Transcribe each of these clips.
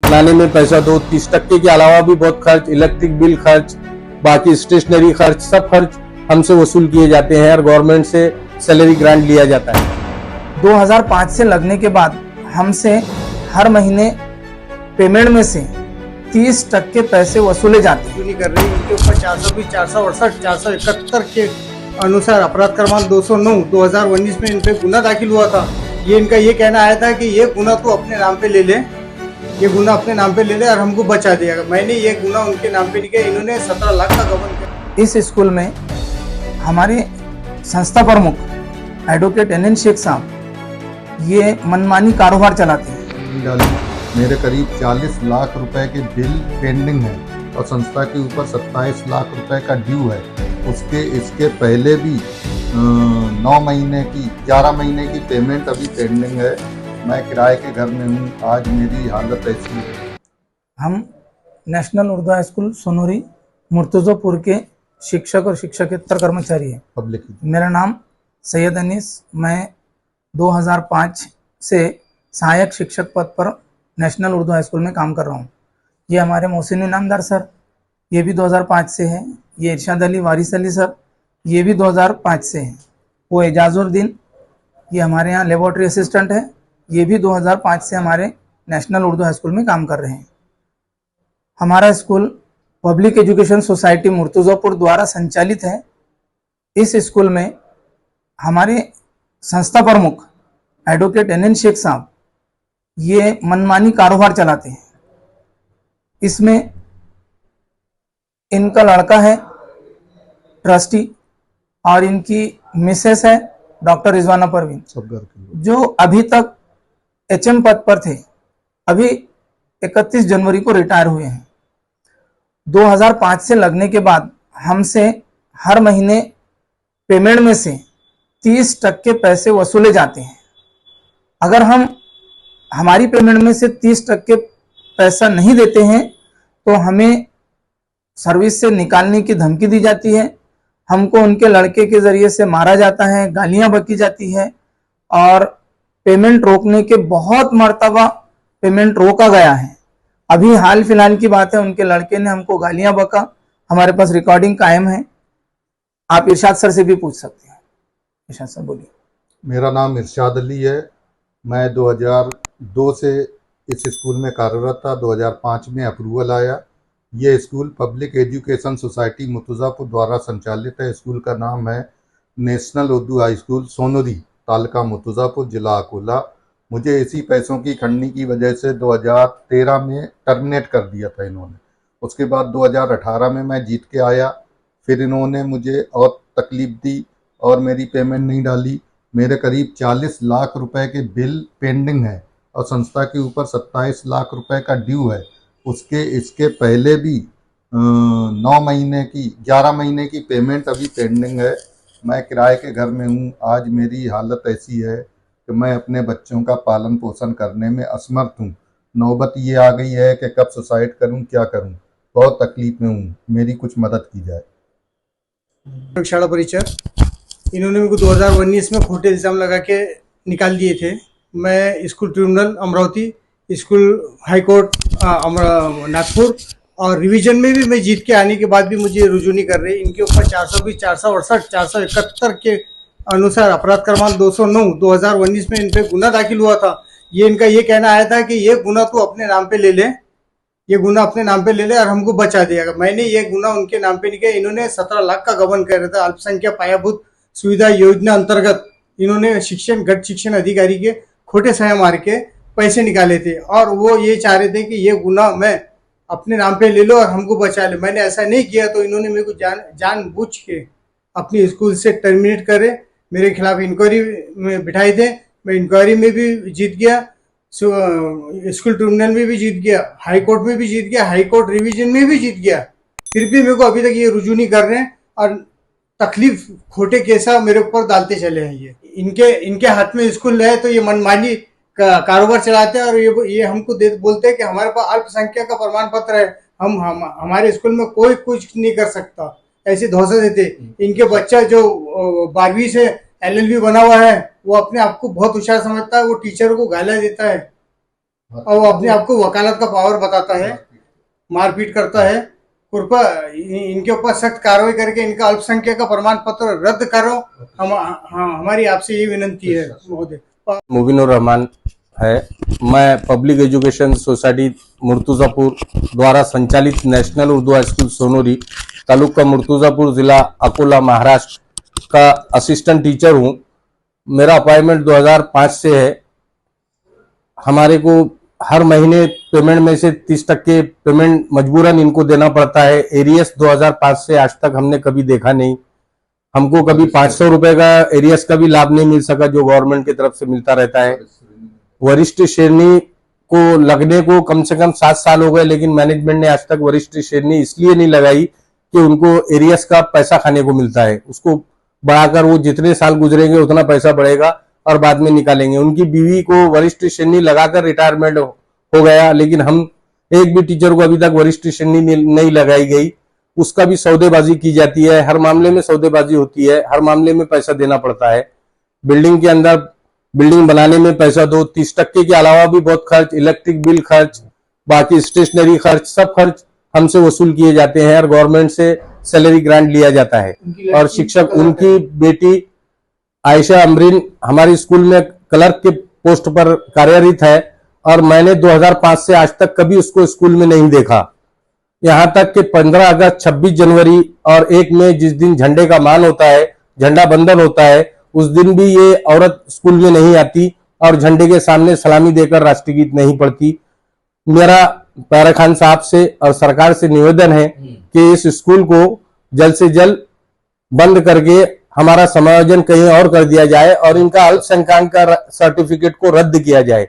लाने में पैसा दो, 30% के अलावा भी बहुत खर्च, इलेक्ट्रिक बिल खर्च, बाकी स्टेशनरी खर्च, सब खर्च हमसे वसूल किए जाते हैं और गवर्नमेंट से सैलरी ग्रांट लिया जाता है। 2005 से लगने के बाद हमसे हर महीने पेमेंट में से 30% पैसे वसूले जाते हैं। नहीं कर रही, इनके ऊपर 420, 468, 471 के अनुसार अपराध क्रमांक 209 2019 में इन पे गुना दाखिल हुआ था। ये इनका ये कहना आया था कि ये गुना तो अपने नाम पे ले ले, ये गुना अपने नाम पे ले ले और हमको बचा देगा। मैंने ये गुना उनके नाम पे लिखा, इन्होंने 17 लाख का गबन किया। इस स्कूल में हमारे संस्था प्रमुख एडवोकेट NN शेख साहब ये मनमानी कारोबार चलाते हैं। मेरे करीब 40 लाख रुपए के बिल पेंडिंग है और संस्था के ऊपर 27 लाख रुपए का ड्यू है। इसके पहले भी 9 महीने की 11 महीने की पेमेंट अभी पेंडिंग है। मैं किराए के घर में हूँ, आज मेरी हालत ऐसी है। हम national Urdu high school Sonori Murtazapur के शिक्षक और शिक्षकेतर कर्मचारी हैं। पब्लिक मेरा नाम सैयद अनीस, मैं 2005 से सहायक शिक्षक पद पर नेशनल उर्दू हाई स्कूल में काम कर रहा हूँ। ये हमारे मोहसिन इनामदार सर, ये भी 2005 से हैं। ये इरशाद अली वारिस अली सर, ये भी 2005 से हैं। वो एजाजुद्दीन, ये हमारे यहाँ लेबोरेटरी असिस्टेंट है, ये भी 2005 से हमारे नेशनल उर्दू हाई स्कूल में काम कर रहे हैं। हमारा स्कूल पब्लिक एजुकेशन सोसाइटी मुर्तज़ोपुर द्वारा संचालित है। इस स्कूल में हमारे संस्था प्रमुख एडवोकेट NN शेख साहब ये मनमानी कारोबार चलाते हैं। इसमें इनका लड़का है ट्रस्टी और इनकी मिसेस है डॉक्टर रिजवाना परवीन, जो अभी तक HM पद पर थे, अभी 31 जनवरी को रिटायर हुए हैं। 2005 से लगने के बाद हमसे हर महीने पेमेंट में से 30% पैसे वसूले जाते हैं। अगर हम हमारी पेमेंट में से 30% पैसा नहीं देते हैं तो हमें सर्विस से निकालने की धमकी दी जाती है। हमको उनके लड़के के जरिए से मारा जाता है, गालियां बकी जाती है और पेमेंट रोकने के बहुत मर्तबा पेमेंट रोका गया है। अभी हाल फिलहाल की बात है, उनके लड़के ने हमको गालियां बका, हमारे पास रिकॉर्डिंग कायम है। आप इरशाद सर से भी पूछ सकते हैं। इरशाद सर बोलिए। मेरा नाम इरशाद अली है। मैं 2002 से इस स्कूल में कार्यरत था। 2005 में अप्रूवल आया। ये school public education society Murtazapur द्वारा संचालित है। स्कूल का नाम है national Urdu high school Sonori, taluka Murtazapur, जिला अकोला। मुझे इसी पैसों की खंडनी की वजह से 2013 में टर्मिनेट कर दिया था इन्होंने। उसके बाद 2018 में मैं जीत के आया, फिर इन्होंने मुझे और तकलीफ दी और मेरी पेमेंट नहीं डाली। मेरे करीब 40 लाख रुपए के बिल पेंडिंग है और संस्था के ऊपर 27 लाख रुपए का ड्यू है। इसके पहले भी 9 महीने की 11 महीने की पेमेंट अभी पेंडिंग है। मैं किराए के घर में हूँ, आज मेरी हालत ऐसी है कि मैं अपने बच्चों का पालन पोषण करने में असमर्थ हूँ। नौबत ये आ गई है कि कब सुसाइड करूँ, क्या करूँ, बहुत तकलीफ में हूँ, मेरी कुछ मदद की जाए। शाला परिचय इन्होंने मेरे को 2019 में खोटे इल्ज़ाम लगा के निकाल दिए थे। मैं school tribunal Amravati, school high court Nagpur और रिवीजन में भी मैं जीत के आने के बाद भी मुझे रुजू नहीं कर रही। इनके ऊपर 420, 468, 471 के अनुसार अपराध क्रमांक 209 2019 में इन पे गुना दाखिल हुआ था। ये इनका ये कहना आया था कि ये गुना तो अपने नाम पे ले ले, ये गुना अपने नाम पे ले ले और हमको बचा देगा। मैंने ये गुना उनके नाम पे लिखा। इन्होंने 17 लाख का गबन कर रहा था। अल्पसंख्यक पायाभूत सुविधा योजना अंतर्गत इन्होंने गट शिक्षण अधिकारी के खोटे सही मार के पैसे निकाले थे और वो ये चाह रहे थे कि ये गुना मैं अपने नाम पे ले लो और हमको बचा ले। मैंने ऐसा नहीं किया तो इन्होंने मेरे को जानबूझ के अपनी स्कूल से टर्मिनेट करे, मेरे खिलाफ इंक्वायरी में बिठाए थे। मैं इंक्वायरी में भी जीत गया, स्कूल ट्रिब्यूनल में भी जीत गया, हाई कोर्ट में भी जीत गया, हाई कोर्ट रिवीजन में भी जीत गया। फिर भी मेरे को अभी तक ये रुजू नहीं कर रहे हैं और तकलीफ खोटे केसा मेरे ऊपर डालते चले हैं। ये इनके हाथ में स्कूल है तो ये मनमानी कारोबार चलाते हैं और ये हमको बोलते हैं कि हमारे पास अल्पसंख्यक का प्रमाण पत्र है, हमारे स्कूल में कोई कुछ नहीं कर सकता, ऐसे धोखा देते। इनके बच्चा जो 12वीं से LLB बना हुआ है वो अपने आप को बहुत होशियार समझता है, वो टीचर को गालियां देता है। और वो अपने आप को वकालत का पावर बताता है, मारपीट करता है। कृपया इनके ऊपर सख्त कार्रवाई करके इनका अल्पसंख्यक का प्रमाण पत्र रद्द करो। हमारी आपसे ये विनंती है महोदय। मुबीनुर रहमान है। मैं पब्लिक एजुकेशन सोसाइटी मुर्तुजापुर द्वारा संचालित national Urdu high school Sonori, taluka Murtazapur, जिला अकोला, महाराष्ट्र का असिस्टेंट टीचर हूं। मेरा अपॉइंटमेंट 2005 से है। हमारे को हर महीने पेमेंट में से 30% पेमेंट मजबूरन इनको देना पड़ता है। एरियस 2005 से आज तक हमने कभी देखा नहीं। हमको कभी 500 रुपए का एरियस का भी लाभ नहीं मिल सका जो गवर्नमेंट की तरफ से मिलता रहता है। वरिष्ठ श्रेणी को लगने को कम से कम 7 साल हो गए, लेकिन मैनेजमेंट ने आज तक वरिष्ठ श्रेणी इसलिए नहीं लगाई कि उनको एरियस का पैसा खाने को मिलता है। उसको बढ़ाकर वो जितने साल गुजरेंगे उतना पैसा बढ़ेगा और बाद में निकालेंगे। उनकी बीवी को वरिष्ठ श्रेणी लगाकर रिटायरमेंट हो गया, लेकिन हम एक भी टीचर को अभी तक वरिष्ठ श्रेणी नहीं लगाई गई। उसका भी सौदेबाजी की जाती है। हर मामले में सौदेबाजी होती है, हर मामले में पैसा देना पड़ता है। बिल्डिंग के अंदर बिल्डिंग बनाने में पैसा दो, 30% के अलावा भी बहुत खर्च, इलेक्ट्रिक बिल खर्च, बाकी स्टेशनरी खर्च, सब खर्च हमसे वसूल किए जाते हैं और गवर्नमेंट से सैलरी ग्रांट लिया जाता है। और शिक्षक, उनकी बेटी आयशा अमरीन हमारे स्कूल में क्लर्क के पोस्ट पर कार्यरत है और मैंने 2005 से आज तक कभी उसको स्कूल में नहीं देखा। यहाँ तक कि 15 अगस्त, 26 जनवरी और 1 मई जिस दिन झंडे का मान होता है, झंडा बंधन होता है, उस दिन भी ये औरत स्कूल में नहीं आती और झंडे के सामने सलामी देकर राष्ट्रीय गीत नहीं पढ़ती। मेरा पैरा खान साहब से और सरकार से निवेदन है कि इस स्कूल को जल्द से जल्द बंद करके हमारा समायोजन कहीं और कर दिया जाए और इनका अल्पसंख्यक का सर्टिफिकेट को रद्द किया जाए।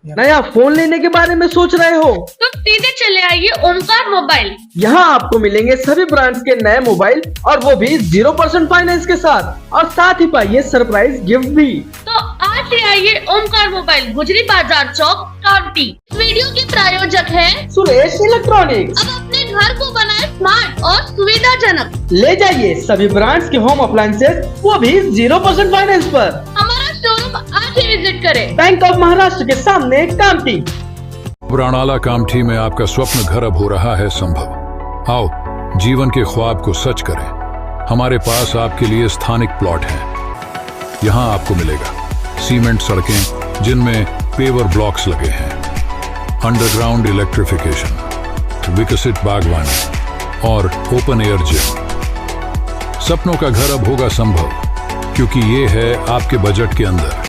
नया फोन लेने के बारे में सोच रहे हो तो सीधे चले आइए ओमकार मोबाइल। यहाँ आपको मिलेंगे सभी ब्रांड्स के नए मोबाइल और वो भी 0% फाइनेंस के साथ, और साथ ही पाइए सरप्राइज गिफ्ट भी। तो आज ही आइए ओमकार मोबाइल, गुजरी बाजार चौक, कांटी। वीडियो के प्रायोजक है सुरेश इलेक्ट्रॉनिक्स। अब अपने घर को बनाए स्मार्ट और सुविधाजनक। ले जाइए सभी ब्रांड्स के होम अप्लायंसेज, वो भी 0% फाइनेंस पर। हमारा शोरूम आज ही विजिट करें। बैंक ऑफ महाराष्ट्र के सामने, कामठी। पुराणाला कामठी में आपका स्वप्न घर अब हो रहा है संभव। आओ जीवन के ख्वाब को सच करें। हमारे पास आपके लिए स्थानिक प्लॉट हैं। यहाँ आपको मिलेगा सीमेंट सड़कें जिनमें पेवर ब्लॉक्स लगे हैं, अंडरग्राउंड इलेक्ट्रिफिकेशन, विकसित बागवानी और ओपन एयर जिम। सपनों का घर अब होगा संभव, क्योंकि ये है आपके बजट के अंदर।